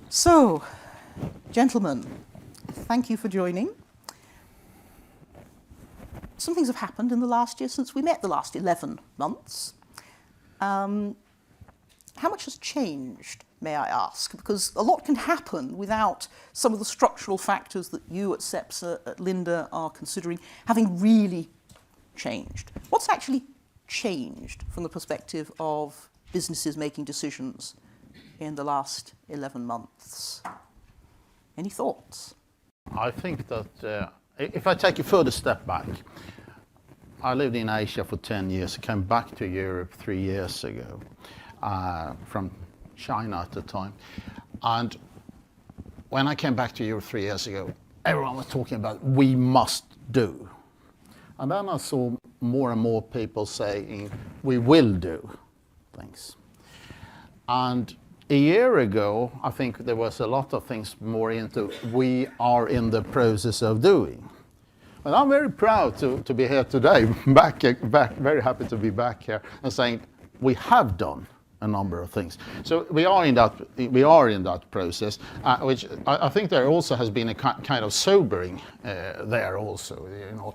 So, gentlemen, thank you for joining. Some things have happened in the last year since we met, the last 11 months. How much has changed, may I ask? Because a lot can happen without some of the structural factors that you at Cepsa, at Linde are considering having really changed. What's actually changed from the perspective of businesses making decisions in the last 11 months? Any thoughts? I think that if I take a further step back, I lived in Asia for 10 years. I came back to Europe 3 years ago from China at the time. And when I came back to Europe 3 years ago, everyone was talking about we must do. And then I saw more and more people saying we will do things. And a year ago, I think there was a lot of things more into we are in the process of doing. And I'm very proud to be here today, back, very happy to be back here and saying we have done a number of things. So we are in that process, which I think there also has been a kind of sobering there also. You know,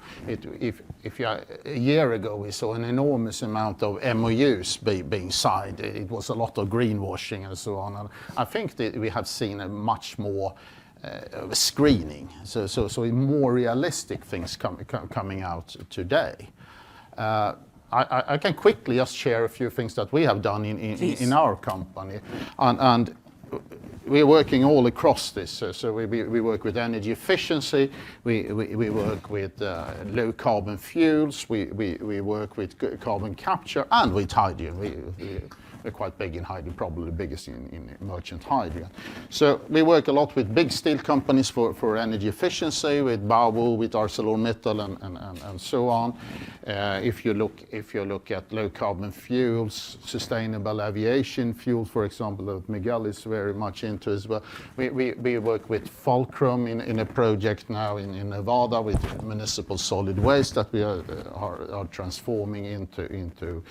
a year ago we saw an enormous amount of MOUs being signed. It was a lot of greenwashing and so on. And I think that we have seen a much more screening, so more realistic things coming out today. I can quickly just share a few things that we have done in our company, and we're working all across this. So we work with energy efficiency, we work with low carbon fuels, we work with carbon capture, and with hydrogen. We're quite big in hydrogen, probably the biggest in merchant hydrogen. So we work a lot with big steel companies for energy efficiency, with Baowu, with ArcelorMittal, and so on. If you look at low carbon fuels, sustainable aviation fuel, for example, that Miguel is very much into as well. We work with Fulcrum in a project now in Nevada with municipal solid waste that we are transforming into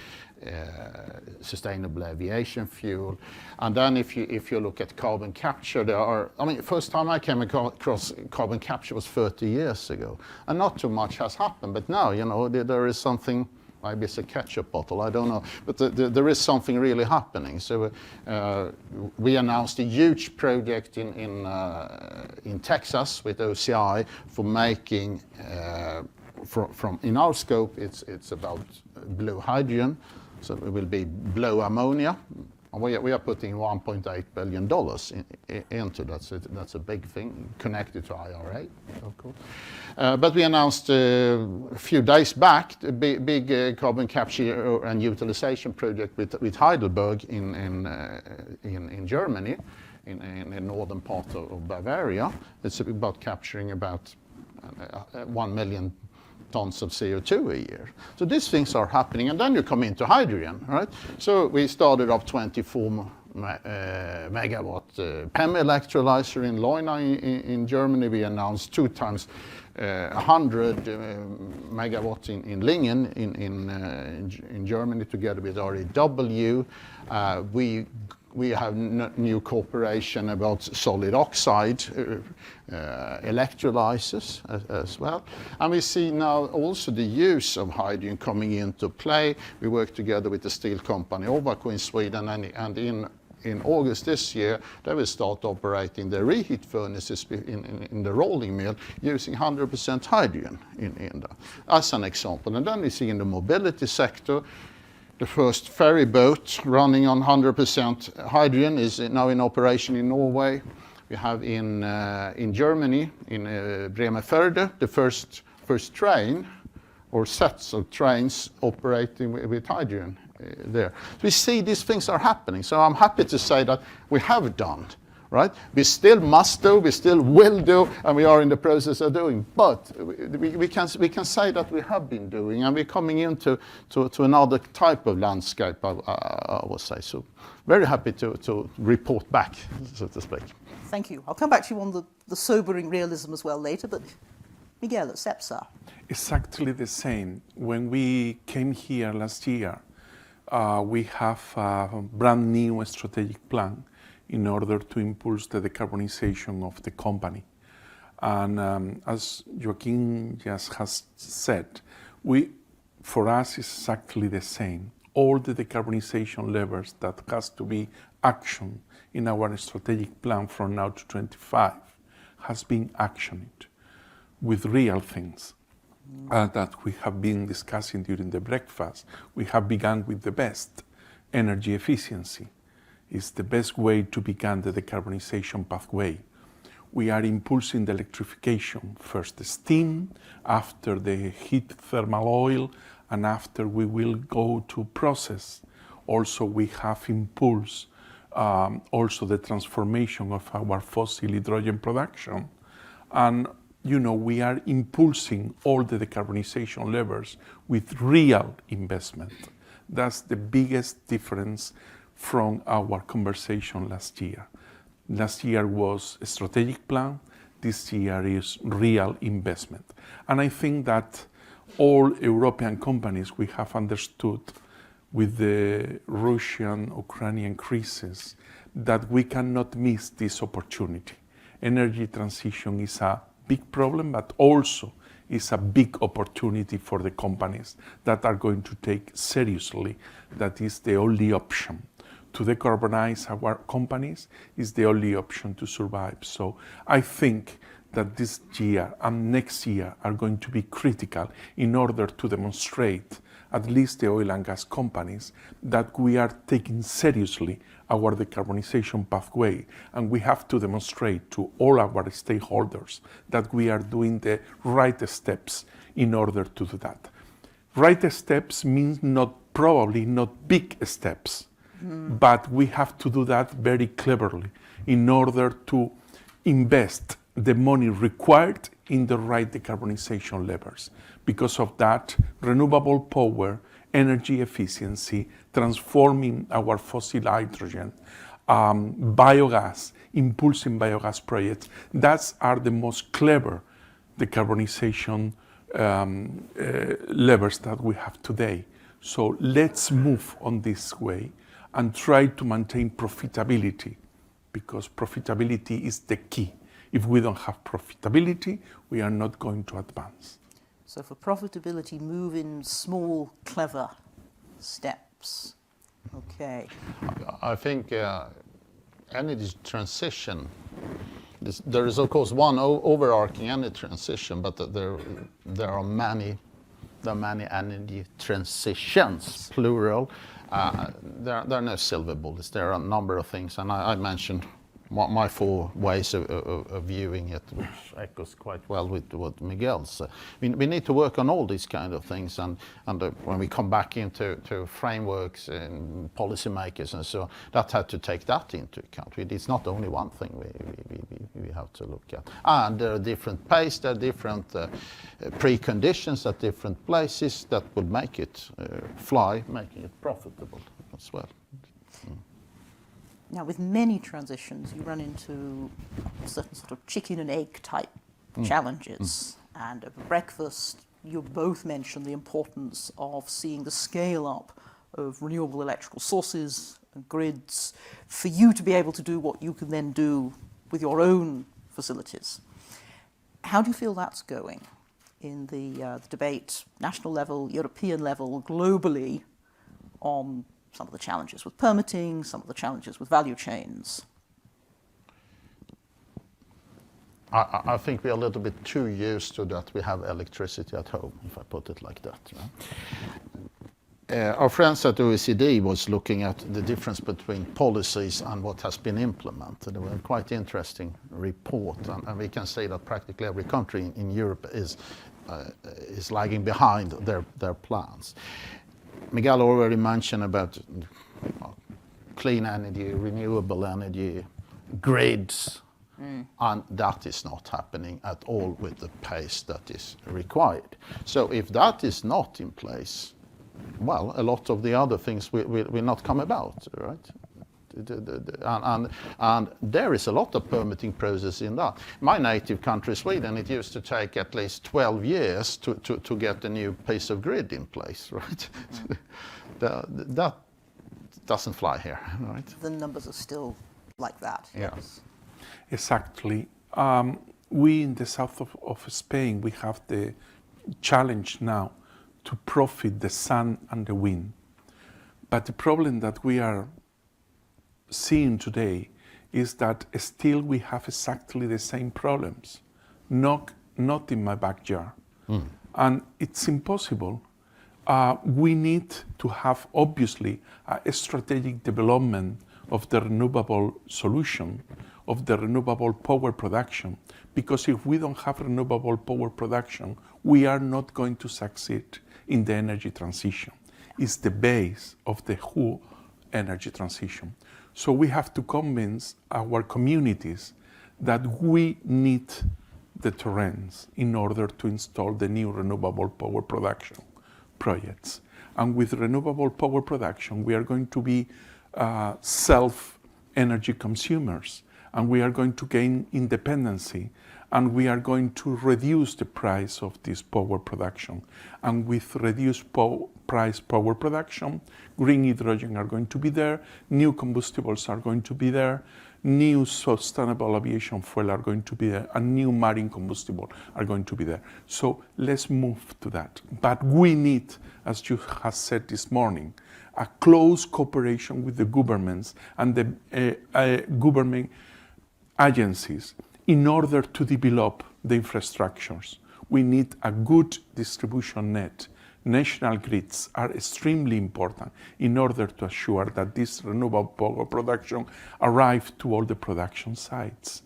sustainable aviation fuel. And then if you look at carbon capture, first time I came across carbon capture was 30 years ago, and not too much has happened. But now, you know, there is something. Maybe it's a ketchup bottle, I don't know, but there is something really happening. So we announced a huge project in Texas with OCI for making, from in our scope, it's about blue hydrogen. So it will be blue ammonia. And we are putting $1.8 billion into that. So that's a big thing connected to IRA, of course. But we announced a few days back a big carbon capture and utilization project with Heidelberg in Germany, in the northern part of Bavaria. It's about capturing about 1 million tons of CO2 a year. So these things are happening, and then you come into hydrogen, right? So we started up 24 megawatt PEM electrolyzer in Leuna in Germany. We announced 2 times 100 megawatts in Lingen in Germany together with REW. We have new cooperation about solid oxide electrolyzers as well. And we see now also the use of hydrogen coming into play. We work together with the steel company Ovako in Sweden, and in August this year, they will start operating the reheat furnaces in the rolling mill using 100% hydrogen in that, as an example. And then we see in the mobility sector, the first ferry boat running on 100% hydrogen is now in operation in Norway. We have in Germany, in Bremerförde, the first train or sets of trains operating with hydrogen there. So we see these things are happening. So I'm happy to say that we have done. Right? We still must do, we still will do, and we are in the process of doing. But we can say that we have been doing, and we're coming into another type of landscape, I would say. So very happy to report back, so to speak. Thank you. I'll come back to you on the sobering realism as well later, but Miguel at Cepsa. Exactly the same. When we came here last year, we have a brand new strategic plan in order to impulse the decarbonization of the company. And as Joachim just has said, for us it's exactly the same. All the decarbonization levers that has to be actioned in our strategic plan from now to 25 has been actioned with real things that we have been discussing during the breakfast. We have begun with the best. Energy efficiency is the best way to begin the decarbonization pathway. We are impulsing the electrification, first steam, after the heat thermal oil, and after we will go to process. Also, we have impulsed also the transformation of our fossil hydrogen production. And we are impulsing all the decarbonization levers with real investment. That's the biggest difference from our conversation last year. Last year was a strategic plan. This year is real investment. And I think that all European companies, we have understood with the Russian-Ukrainian crisis that we cannot miss this opportunity. Energy transition is a big problem, but also is a big opportunity for the companies that are going to take seriously. That is the only option. To decarbonize our companies is the only option to survive. So I think that this year and next year are going to be critical in order to demonstrate, at least the oil and gas companies, that we are taking seriously our decarbonization pathway, and we have to demonstrate to all our stakeholders that we are doing the right steps in order to do that. Right steps means probably not big steps, but we have to do that very cleverly in order to invest the money required in the right decarbonization levers. Because of that, renewable power, energy efficiency, transforming our fossil hydrogen, biogas, impulsing biogas projects, that are the most clever decarbonization levers that we have today. So let's move on this way and try to maintain profitability, because profitability is the key. If we don't have profitability, we are not going to advance. So for profitability, move in small, clever steps. Okay. I think energy transition, there is of course one overarching energy transition, but there are many energy transitions, plural. There are no silver bullets. There are a number of things, and I mentioned my four ways of viewing it, which echoes quite well with what Miguel said. We need to work on all these kind of things, and when we come back into frameworks and policymakers and so on, that had to take that into account. It's not only one thing we have to look at. And there are different pace, there are different preconditions at different places that would make it fly, making it profitable as well. Now, with many transitions, you run into certain sort of chicken and egg type challenges. And over breakfast, you both mentioned the importance of seeing the scale up of renewable electrical sources and grids for you to be able to do what you can then do with your own facilities. How do you feel that's going in the debate, national level, European level, globally, on some of the challenges with permitting, some of the challenges with value chains? I think we're a little bit too used to that we have electricity at home, if I put it like that. Our friends at OECD was looking at the difference between policies and what has been implemented. It was a quite interesting report, and we can say that practically every country in Europe is lagging behind their plans. Miguel already mentioned about clean energy, renewable energy, grids, and that is not happening at all with the pace that is required. So if that is not in place, well, a lot of the other things will not come about, right? And there is a lot of permitting process in that. My native country, Sweden, it used to take at least 12 years to get a new piece of grid in place, right? doesn't fly here, right? The numbers are still like that. Yeah. Yes. Exactly. We in the south of Spain, we have the challenge now to profit the sun and the wind. But the problem that we are seeing today is that still we have exactly the same problems, not in my backyard. And it's impossible. We need to have, obviously, a strategic development of the renewable solution, of the renewable power production, because if we don't have renewable power production, we are not going to succeed in the energy transition. It's the base of the whole energy transition. So we have to convince our communities that we need the terrains in order to install the new renewable power production projects. And with renewable power production, we are going to be self-energy consumers, and we are going to gain independency, and we are going to reduce the price of this power production. And with reduced price power production, green hydrogen are going to be there, new combustibles are going to be there, new sustainable aviation fuel are going to be there, and new marine combustible are going to be there. So let's move to that. But we need, as you have said this morning, a close cooperation with the governments and the government agencies in order to develop the infrastructures. We need a good distribution net. National grids are extremely important in order to assure that this renewable power production arrives to all the production sites.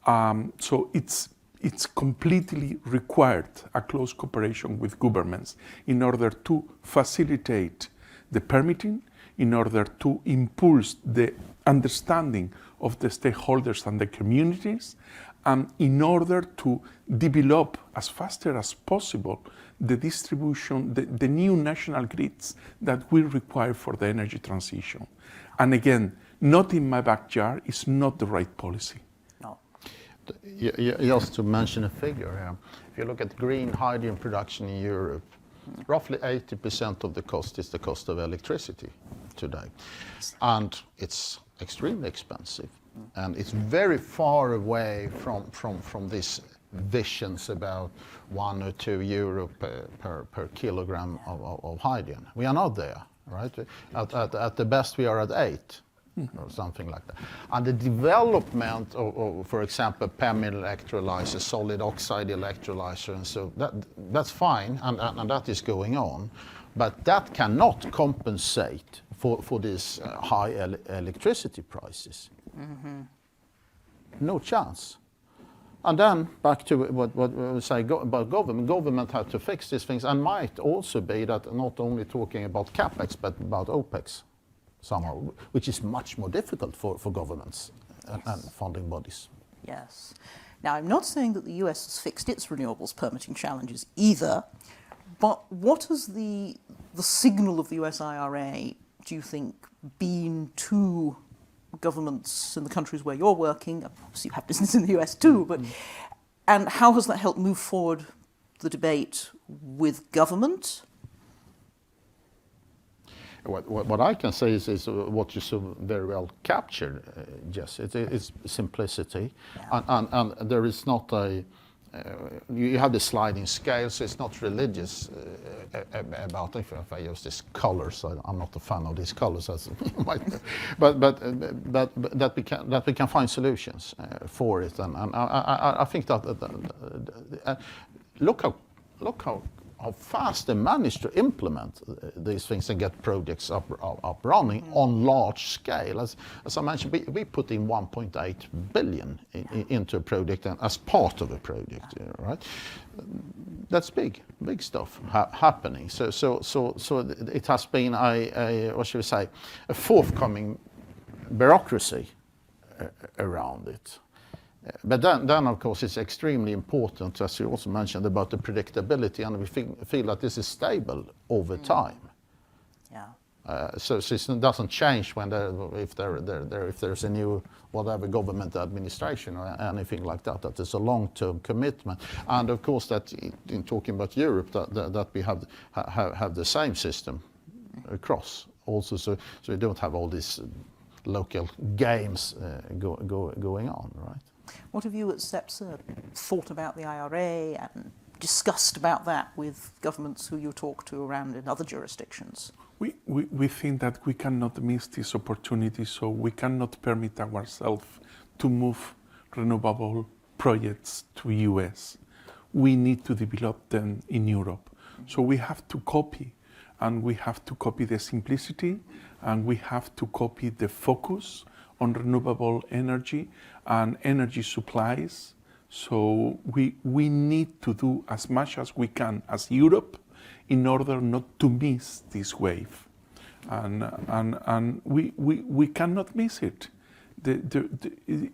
So it's completely required a close cooperation with governments in order to facilitate the permitting, in order to impulse the understanding of the stakeholders and the communities, and in order to develop as fast as possible the distribution, the new national grids that we require for the energy transition. And again, not in my backyard is not the right policy. No. Just to mention a figure here, if you look at green hydrogen production in Europe, roughly 80% of the cost is the cost of electricity today. And it's extremely expensive. And it's very far away from these visions about 1 or 2 euro per kilogram of hydrogen. We are not there, right? At the best, we are at 8 or something like that. And the development of for example, PEM electrolyzer, solid oxide electrolyzer, and so that's fine, and that is going on. But that cannot compensate for these high electricity prices. No chance. And then back to what we say about government. Government have to fix these things, and might also be that not only talking about capex but about opex somehow, which is much more difficult for governments and funding bodies. Yes. Now, I'm not saying that the US has fixed its renewables permitting challenges either, but what has the signal of the US IRA, do you think, been to governments in the countries where you're working? Obviously you have business in the US too, but and how has that helped move forward the debate with government? What I can say is what you so very well captured, Jess. It's simplicity, and there is not a. You have the sliding scale, so it's not religious about if I use these colors. I'm not a fan of these colors, as but that we can find solutions for it, and I think that look how fast they managed to implement these things and get projects up running on large scale. As I mentioned, we put in 1.8 billion into a project and as part of a project, right? That's big stuff happening. So it has been a what should we say, a forthcoming bureaucracy around it. But then, of course, it's extremely important, as you also mentioned, about the predictability, and we feel that this is stable over time. Yeah. So it doesn't change when if there's a new whatever government administration or anything like that. That is a long-term commitment, and of course that in talking about Europe, that we have the same system across also, so you don't have all these local games going on, right? What have you at Cepsa thought about the IRA and discussed about that with governments who you talk to around in other jurisdictions? We think that we cannot miss this opportunity, so we cannot permit ourselves to move renewable projects to US. We need to develop them in Europe. So we have to copy, and we have to copy the simplicity, and we have to copy the focus on renewable energy and energy supplies. So we need to do as much as we can as Europe in order not to miss this wave. And we cannot miss it.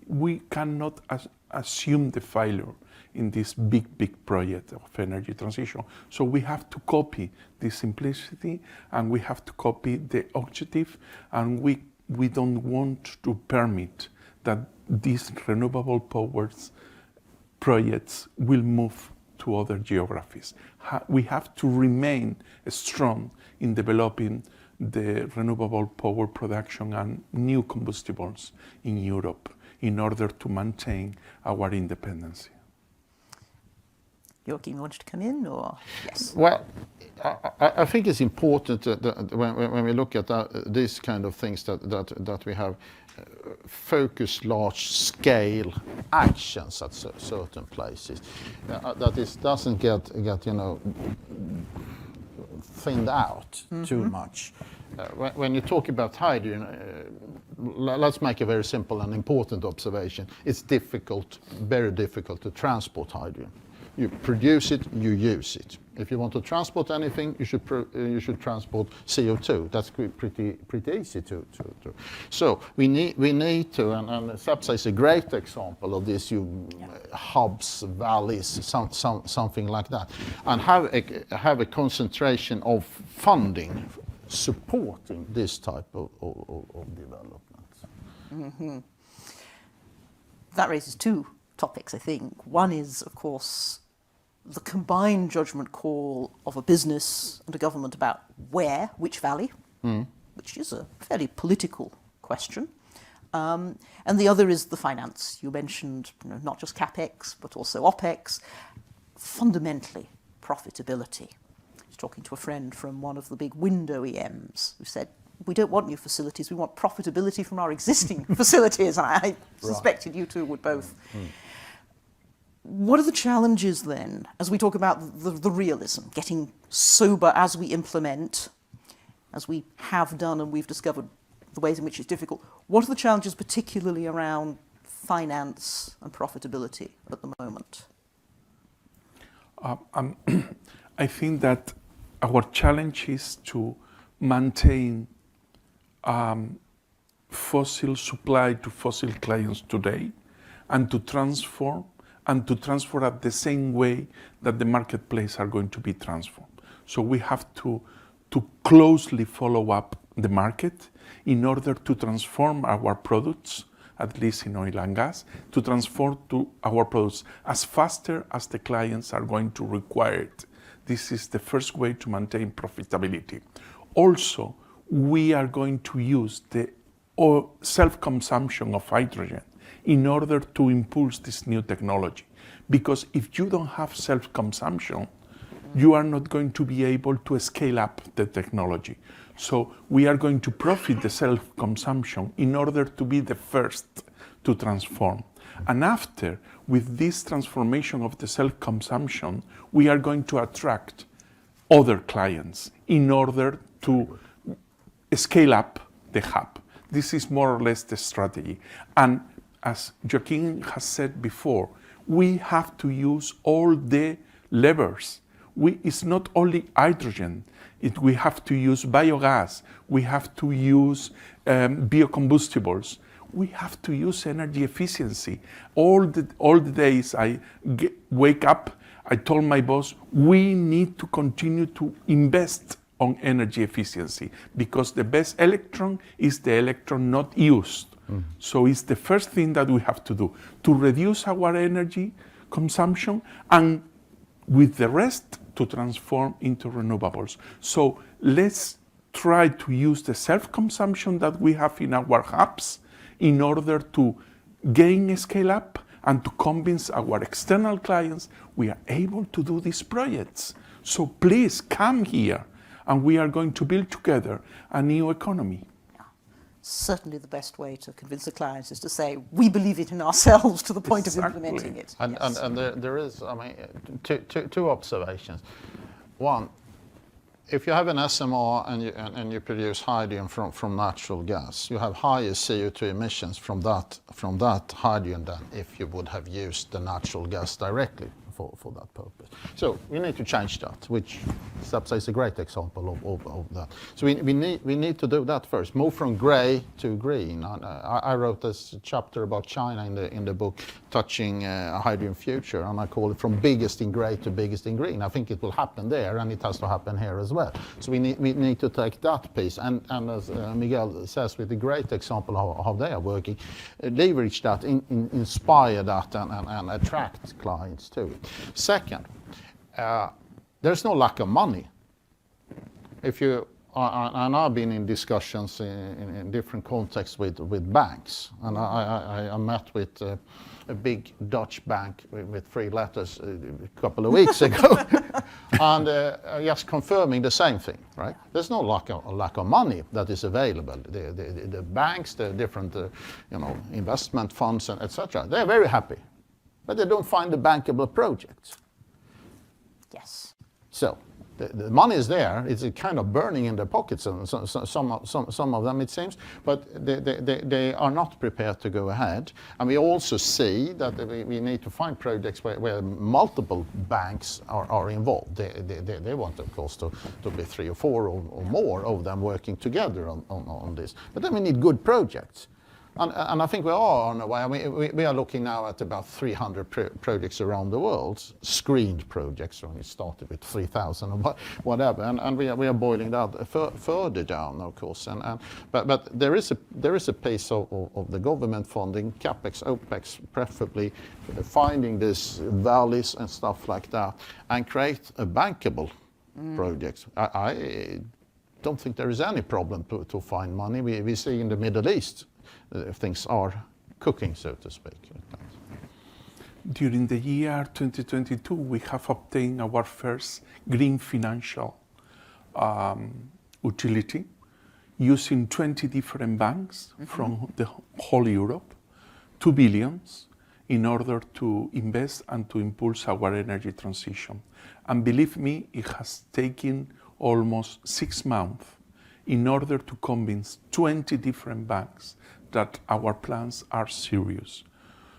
We cannot assume the failure in this big project of energy transition. So we have to copy the simplicity, and we have to copy the objective, and we don't want to permit that these renewable powers projects will move to other geographies. We have to remain strong in developing the renewable power production and new combustibles in Europe in order to maintain our independence. Joachim, you wanted to come in, or yes? Well, I think it's important that when we look at these kind of things that we have focused large-scale actions at certain places. That is doesn't get thinned out too much. When you talk about hydrogen, let's make a very simple and important observation. It's very difficult to transport hydrogen. You produce it, you use it. If you want to transport anything, you should transport CO2. That's pretty easy to. So we need to, and Cepsa is a great example of this. Hubs, valleys, something like that, and have a concentration of funding supporting this type of development. Mm-hmm. That raises two topics, I think. One is, of course, the combined judgment call of a business and a government about which valley, which is a fairly political question. And the other is the finance. You mentioned not just CapEx, but also OpEx. Fundamentally, profitability. I was talking to a friend from one of the big wind OEMs who said, we don't want new facilities, we want profitability from our existing facilities. And I suspected you two would both. What are the challenges then, as we talk about the realism, getting sober as we implement, as we have done and we've discovered the ways in which it's difficult? What are the challenges particularly around finance and profitability at the moment? I think that our challenge is to maintain fossil supply to fossil clients today, and to transform at the same way that the marketplace are going to be transformed. So we have to closely follow up the market in order to transform our products, at least in oil and gas, to transform to our products as faster as the clients are going to require it. This is the first way to maintain profitability. Also, we are going to use the self-consumption of hydrogen in order to impulse this new technology. Because if you don't have self-consumption, you are not going to be able to scale up the technology. So we are going to profit the self-consumption in order to be the first to transform. And after, with this transformation of the self-consumption, we are going to attract other clients in order to scale up the hub. This is more or less the strategy. And as Joachim has said before, we have to use all the levers. It's not only hydrogen. We have to use biogas. We have to use biocombustibles. We have to use energy efficiency. All the days I wake up, I told my boss, we need to continue to invest on energy efficiency, because the best electron is the electron not used. So it's the first thing that we have to do, to reduce our energy consumption, and with the rest to transform into renewables. So let's try to use the self-consumption that we have in our hubs in order to gain scale up and to convince our external clients we are able to do these projects. So please come here and we are going to build together a new economy. Certainly the best way to convince the clients is to say, we believe it in ourselves to the point of implementing it. And, Yes. and there is, I mean, two observations. One, if you have an SMR and you produce hydrogen from natural gas, you have higher CO2 emissions from that hydrogen than if you would have used the natural gas directly for that purpose. So we need to change that, which Cepsa is a great example of that. So we need to do that first, move from grey to green. I wrote this chapter about China in the book, Touching a Hydrogen Future, and I call it From Biggest in Grey to Biggest in Green. I think it will happen there, and it has to happen here as well. So we need to take that piece, and as Miguel says, with a great example how they are working, leverage that, inspire that, and attract clients to it. Second, there's no lack of money. If you and I've been in discussions in different contexts with banks, and I met with a big Dutch bank with 3 letters a couple of weeks ago, and just confirming the same thing, right? There's no lack of money that is available. The banks, the different investment funds, and etc. They're very happy, but they don't find the bankable projects. Yes. So the money is there. It's kind of burning in their pockets, and some of them it seems, but they are not prepared to go ahead. And we also see that we need to find projects where multiple banks are involved. They want, of course, to be 3 or 4 or more of them working together on this. But then we need good projects. And I think we are on the way. I mean, we are looking now at about 300 projects around the world, screened projects. When we started with 3,000 or whatever, and we are boiling that further down, of course. But there is a piece of the government funding, capex, opex, preferably finding these valleys and stuff like that, and create a bankable project. I don't think there is any problem to find money. We see in the Middle East. Things are cooking, so to speak. During the year 2022, we have obtained our first green financial utility using 20 different banks from the whole Europe, 2 billion, in order to invest and to impulse our energy transition. And believe me, it has taken almost 6 months in order to convince 20 different banks that our plans are serious.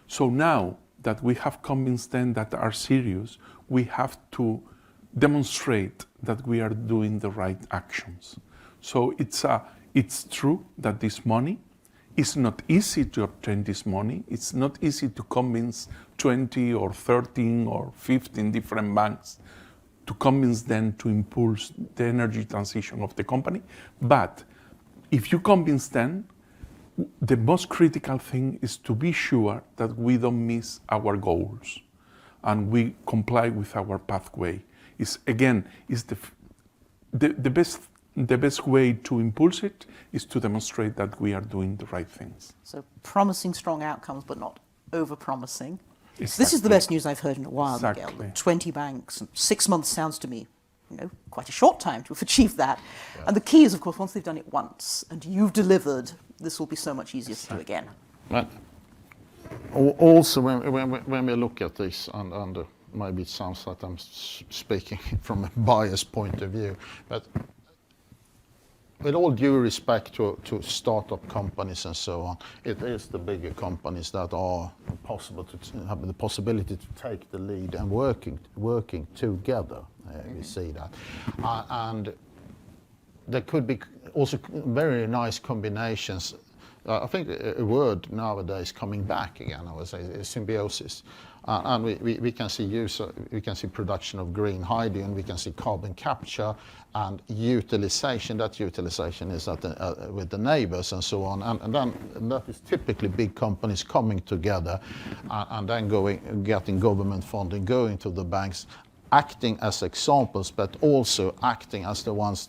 So now that we have convinced them that are serious, we have to demonstrate that we are doing the right actions. So it's true that this money, it's not easy to obtain this money. It's not easy to convince 20 or 13 or 15 different banks to convince them to impulse the energy transition of the company. But if you convince them, the most critical thing is to be sure that we don't miss our goals and we comply with our pathway. The best way to impulse it is to demonstrate that we are doing the right things. So promising strong outcomes, but not over-promising. Exactly. This is the best news I've heard in a while, Exactly. Miguel. 20 banks, and 6 months sounds to me, quite a short time to have achieved that. Yeah. And the key is, of course, once they've done it once and you've delivered, this will be so much easier to do again. But also, when we look at this, and maybe it sounds like I'm speaking from a biased point of view, but with all due respect to startup companies and so on, it is the bigger companies that are possible to have the possibility to take the lead and working together. We see that, and there could be also very nice combinations. I think a word nowadays coming back again, I would say, is symbiosis. And we can see we can see production of green hydrogen, we can see carbon capture and utilization. That utilization is with the neighbors and so on. And that is typically big companies coming together and then getting government funding, going to the banks, acting as examples, but also acting as the ones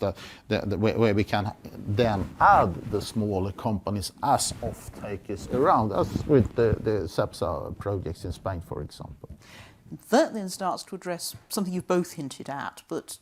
where we can then add the smaller companies as off-takers around, as with the Cepsa projects in Spain, for example. That then starts to address something you've both hinted at, but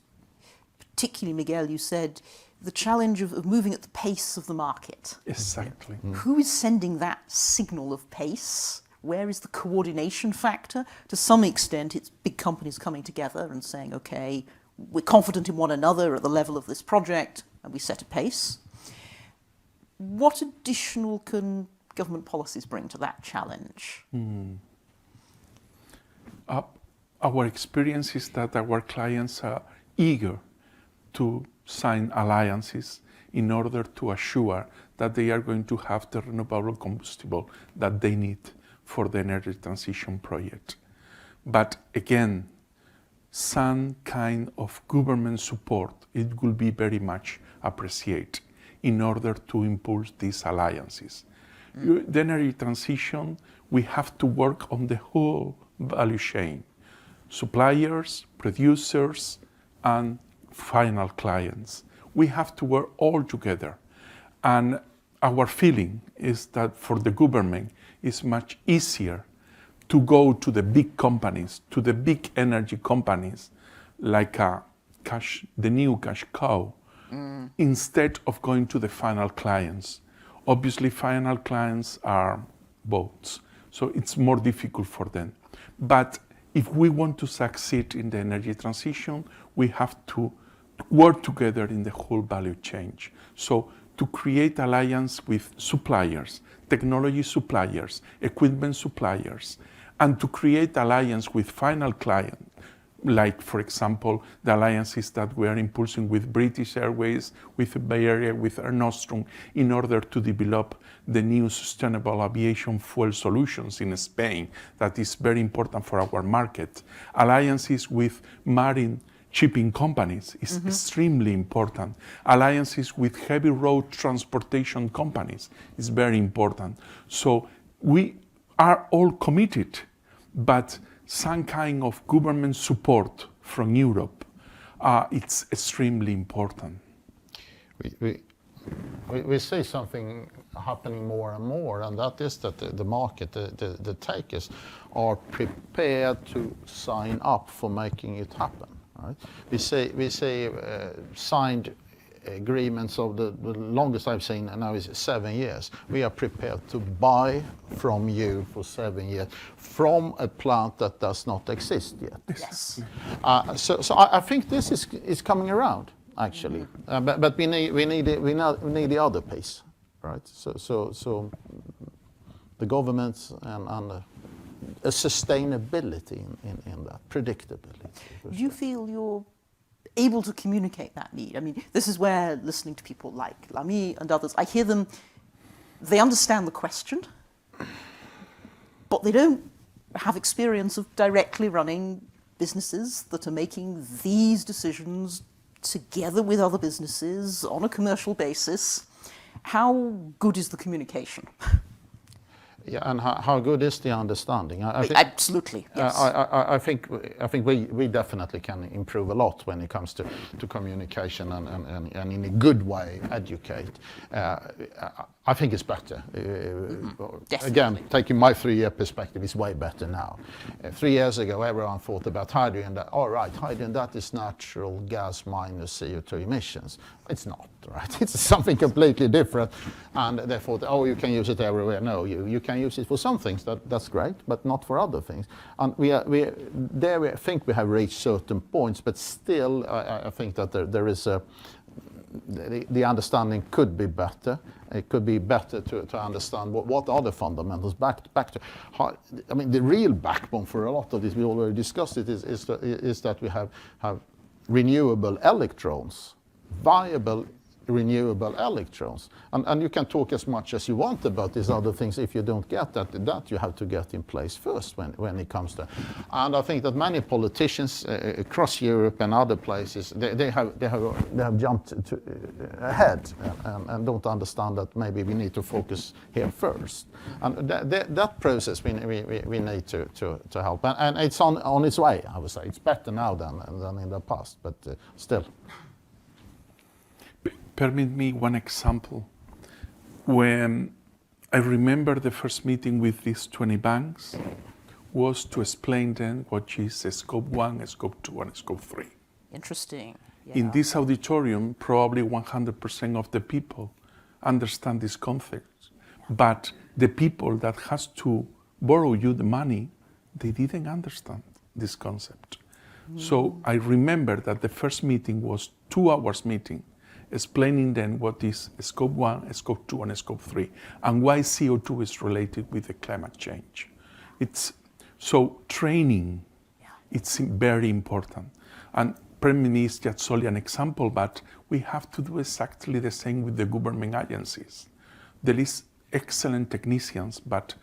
particularly, Miguel, you said the challenge of moving at the pace of the market. Exactly. Who is sending that signal of pace? Where is the coordination factor? To some extent, it's big companies coming together and saying, okay, we're confident in one another at the level of this project, and we set a pace. What additional can government policies bring to that challenge? Our experience is that our clients are eager to sign alliances in order to assure that they are going to have the renewable combustible that they need for the energy transition project. But again, some kind of government support, it will be very much appreciated in order to impulse these alliances. The energy transition, we have to work on the whole value chain. Suppliers, producers, and final clients. We have to work all together. And our feeling is that for the government, it's much easier to go to the big companies, to the big energy companies, like the new cash cow, instead of going to the final clients. Obviously, final clients are boats, so it's more difficult for them. But if we want to succeed in the energy transition, we have to work together in the whole value chain. So to create alliance with suppliers, technology suppliers, equipment suppliers, and to create alliance with final client, like, for example, the alliances that we are impulsing with British Airways, with Bay Area, with Air Nostrum, in order to develop the new sustainable aviation fuel solutions in Spain. That is very important for our market. Alliances with marine shipping companies is extremely important. Alliances with heavy road transportation companies is very important. So we are all committed, but some kind of government support from Europe, it's extremely important. We see something happening more and more, and that is that the market, the takers, are prepared to sign up for making it happen. Right? We say signed agreements of the longest I've seen now is 7 years. We are prepared to buy from you for 7 years from a plant that does not exist yet. Yes. So I think this is coming around actually, but we need the other piece, right? So the governments and a sustainability in that, predictability. Do you feel you're able to communicate that need? I mean, this is where listening to people like Lamy and others, I hear them, they understand the question, but they don't have experience of directly running businesses that are making these decisions together with other businesses on a commercial basis. How good is the communication? Yeah, and how good is the understanding? I think, absolutely, yes. I think we definitely can improve a lot when it comes to communication and in a good way educate. I think it's better. Again, taking my 3-year perspective, it's way better now. 3 years ago, everyone thought about hydrogen. All right, hydrogen, that is natural gas minus CO2 emissions. It's not, right? It's something completely different. And they thought, oh, you can use it everywhere. No, you can use it for some things. That's great, but not for other things. And we think we have reached certain points, but still, I think that there is the understanding could be better. It could be better to understand what are the fundamentals back to. I mean, the real backbone for a lot of this, we already discussed it, is that we have renewable electrons, viable renewable electrons. And you can talk as much as you want about these other things. If you don't get that you have to get in place first when it comes to. And I think that many politicians across Europe and other places, they have jumped ahead and don't understand that maybe we need to focus here first. And that process we need to help. And it's on its way, I would say. It's better now than in the past, but still. Permit me one example. When I remember the first meeting with these 20 banks was to explain them what is scope 1, scope 2, and scope 3. Interesting. Yeah. In this auditorium, probably 100% of the people understand these concepts, but the people that has to borrow you the money, they didn't understand this concept. So I remember that the first meeting was 2 hours meeting, explaining then what is scope 1, scope 2, and scope 3, and why CO2 is related with the climate change. So training, it's very important. And permit me is just only an example, but we have to do exactly the same with the government agencies. There is excellent technicians, but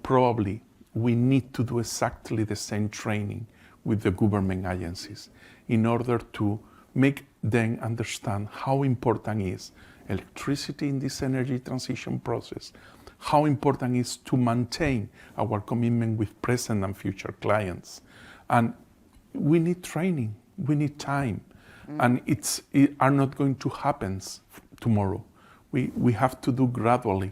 probably we need to do exactly the same training with the government agencies in order to make them understand how important is electricity in this energy transition process, how important is to maintain our commitment with present and future clients. And we need training, we need time, and it are not going to happen tomorrow. We have to do gradually,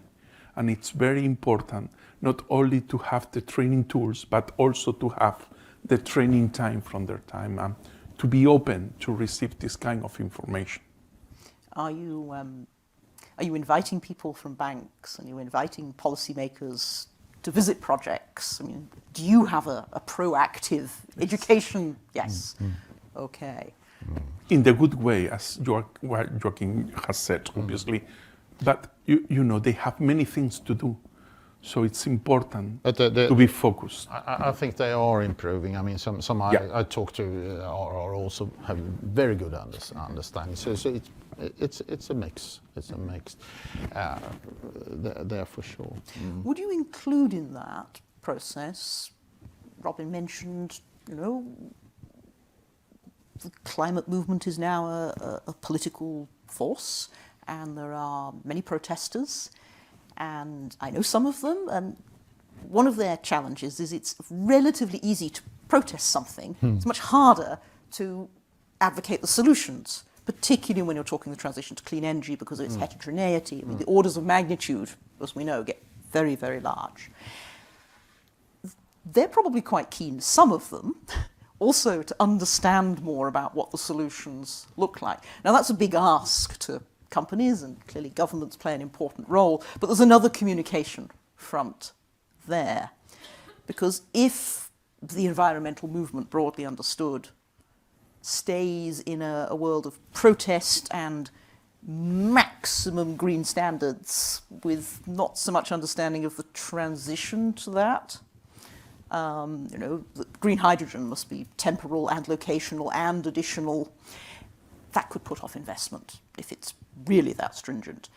and it's very important not only to have the training tools, but also to have the training time from their time, to be open to receive this kind of information. Are you inviting people from banks, and you're inviting policymakers to visit projects? I mean, do you have a proactive education? Yes. Okay. In the good way, as Joachim has said, obviously, but you know, they have many things to do. So it's important to be focused. I think they are improving. I mean, some I talk to are also have very good understanding. So it's a mix. It's a mix there for sure. Would you include in that process? Robin mentioned, you know, the climate movement is now a political force, and there are many protesters. And I know some of them, and one of their challenges is it's relatively easy to protest something. It's much harder to advocate the solutions, particularly when you're talking the transition to clean energy, because of its heterogeneity. I mean, the orders of magnitude, as we know, get very, very large. They're probably quite keen, some of them, also to understand more about what the solutions look like. Now, that's a big ask to companies, and clearly governments play an important role, but there's another communication front there. Because if the environmental movement, broadly understood, stays in a world of protest and maximum green standards with not so much understanding of the transition to that, you know, the green hydrogen must be temporal and locational and additional, that could put off investment if it's really that stringent.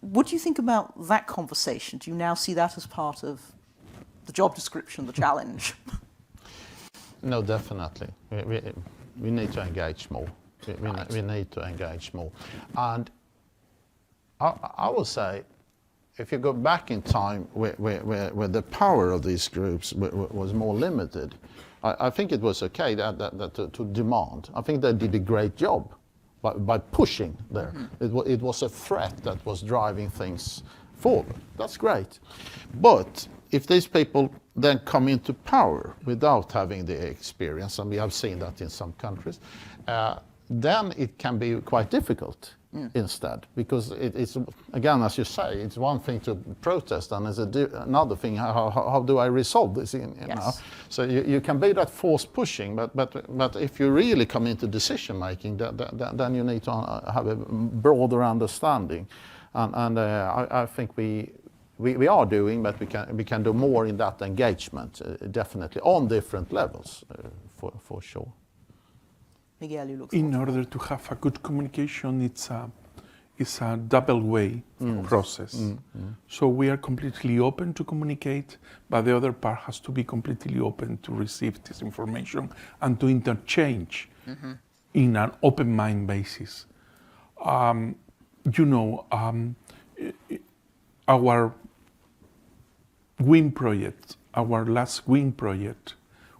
What do you think about that conversation? Do you now see that as part of the job description, the challenge? No, definitely. We need to engage more. We need to engage more. And I will say, if you go back in time where the power of these groups was more limited, I think it was okay to demand. I think they did a great job by pushing there. It was a threat that was driving things forward. That's great. But if these people then come into power without having the experience, and we have seen that in some countries, then it can be quite difficult instead, because it's, again, as you say, it's one thing to protest, and it's another thing, how do I resolve this? You know? So you can be that force pushing, but if you really come into decision making, then you need to have a broader understanding, and I think we are doing, but we can do more in that engagement, definitely on different levels, for sure. Miguel, you look in order to have a good communication, it's is a double way process. So we are completely open to communicate, but the other part has to be completely open to receive this information and to interchange in an open mind basis. Our wind project, our last wind project,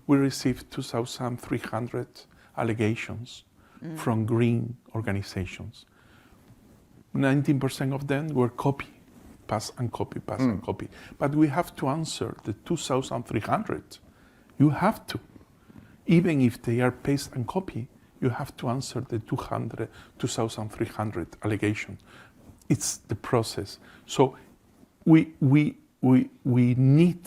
we received 2,300 allegations from green organizations. 19% of them were copy, pass and copy, pass and copy. But we have to answer the 2,300. You have to. Even if they are paste and copy, you have to answer the 2,300 allegations. It's the process. So we need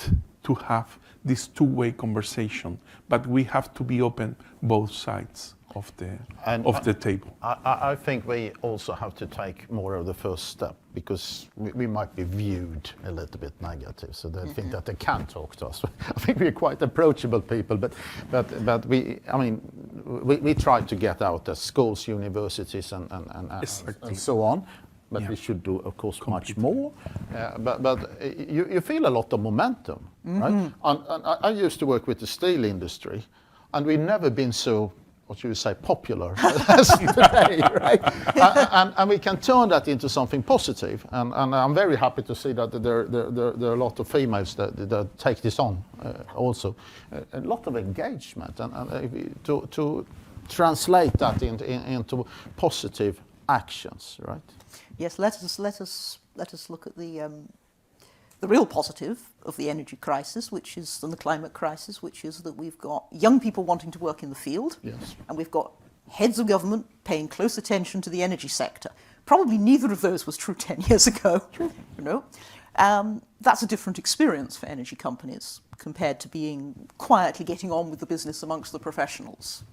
to have this two-way conversation, but we have to be open both sides of the table. I think we also have to take more of the first step, because we might be viewed a little bit negative, so they think that they can talk to us. I think we're quite approachable people, but we try to get out as schools, universities, and so on. But we should do, of course, much more. But you feel a lot of momentum, right? And I used to work with the steel industry, and we've never been so, what you would say, popular as today, right? And we can turn that into something positive. And I'm very happy to see that there are a lot of females that take this on also. A lot of engagement, and to translate that into positive actions, right? Yes, let us look at the real positive of the energy crisis, which is, and the climate crisis, which is that we've got young people wanting to work in the field, and we've got heads of government paying close attention to the energy sector. Probably neither of those was true 10 years ago. True. That's a different experience for energy companies compared to being quietly getting on with the business amongst the professionals.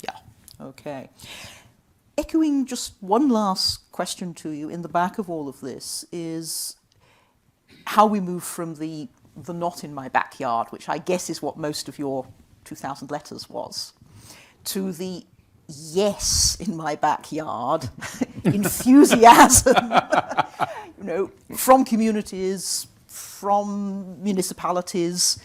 Yeah. Okay. Echoing just one last question to you in the back of all of this is how we move from the not in my backyard, which I guess is what most of your 2,000 letters was, to the yes in my backyard enthusiasm, from communities, from municipalities,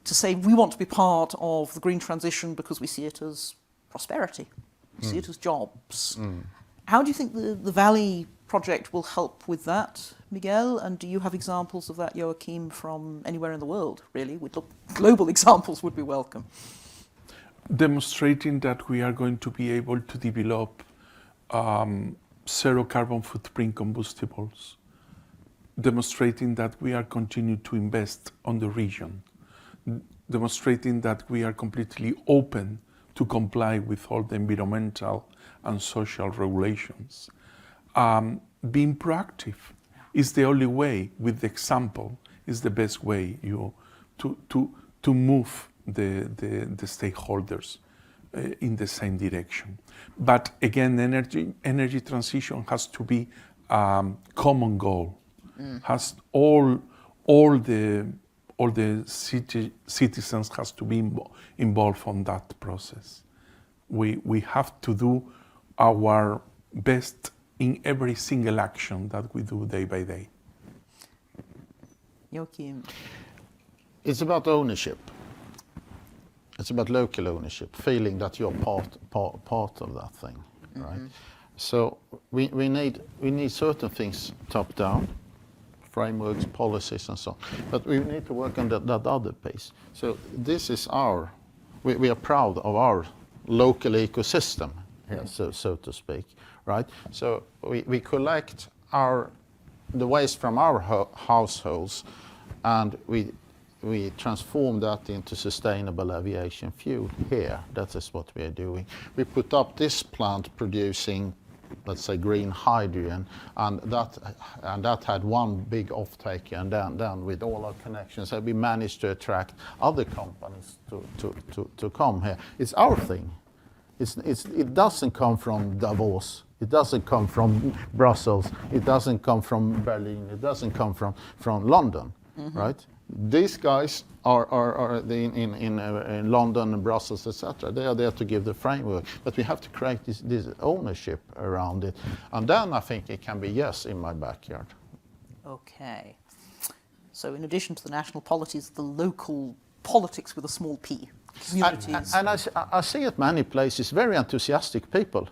to say we want to be part of the green transition because we see it as prosperity. We see it as jobs. How do you think the Valley project will help with that, Miguel? And do you have examples of that, Joachim, from anywhere in the world, really? Global examples would be welcome. Demonstrating that we are going to be able to develop zero carbon footprint combustibles. Demonstrating that we are continuing to invest on the region. Demonstrating that we are completely open to comply with all the environmental and social regulations. Being proactive is the only way, with the example, is the best way to move the stakeholders in the same direction. But again, energy transition has to be common goal. Has all the citizens has to be involved on that process. We have to do our best in every single action that we do day by day. Joachim. It's about ownership. It's about local ownership, feeling that you're part of that thing, right? So we need certain things top down, frameworks, policies, and so on. But we need to work on that other piece. So this is we are proud of our local ecosystem here, so to speak, right? So we collect the waste from our households, and we transform that into sustainable aviation fuel here. That is what we are doing. We put up this plant producing, let's say, green hydrogen, and that had one big off-taker, and then with all our connections, we managed to attract other companies to come here. It's our thing. It doesn't come from Davos. It doesn't come from Brussels. It doesn't come from Berlin. It doesn't come from London, right? These guys are in London and Brussels, etc. They are there to give the framework, but we have to create this ownership around it. And then I think it can be yes in my backyard. Okay. So in addition to the national policies, the local politics with a small p. Communities. And I see at many places very enthusiastic people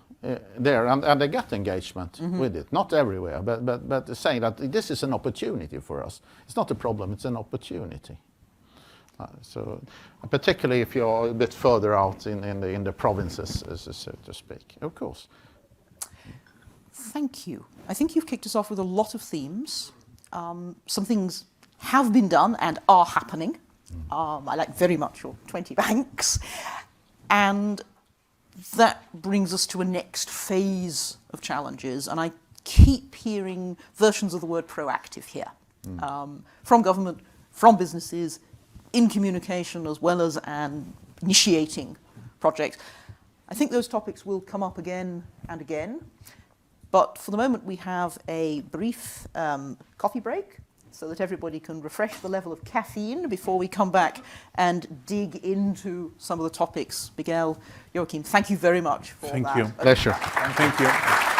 there, and they get engagement with it. Not everywhere, but saying that this is an opportunity for us. It's not a problem, it's an opportunity. So particularly if you're a bit further out in the provinces, so to speak, of course. Thank you. I think you've kicked us off with a lot of themes. Some things have been done and are happening. I like very much your 20 banks. And that brings us to a next phase of challenges. And I keep hearing versions of the word proactive here. From government, from businesses, in communication, as well as initiating projects. I think those topics will come up again and again. But for the moment, we have a brief coffee break so that everybody can refresh the level of caffeine before we come back and dig into some of the topics. Miguel, Joachim, thank you very much for that. Thank you. Pleasure. Thank you.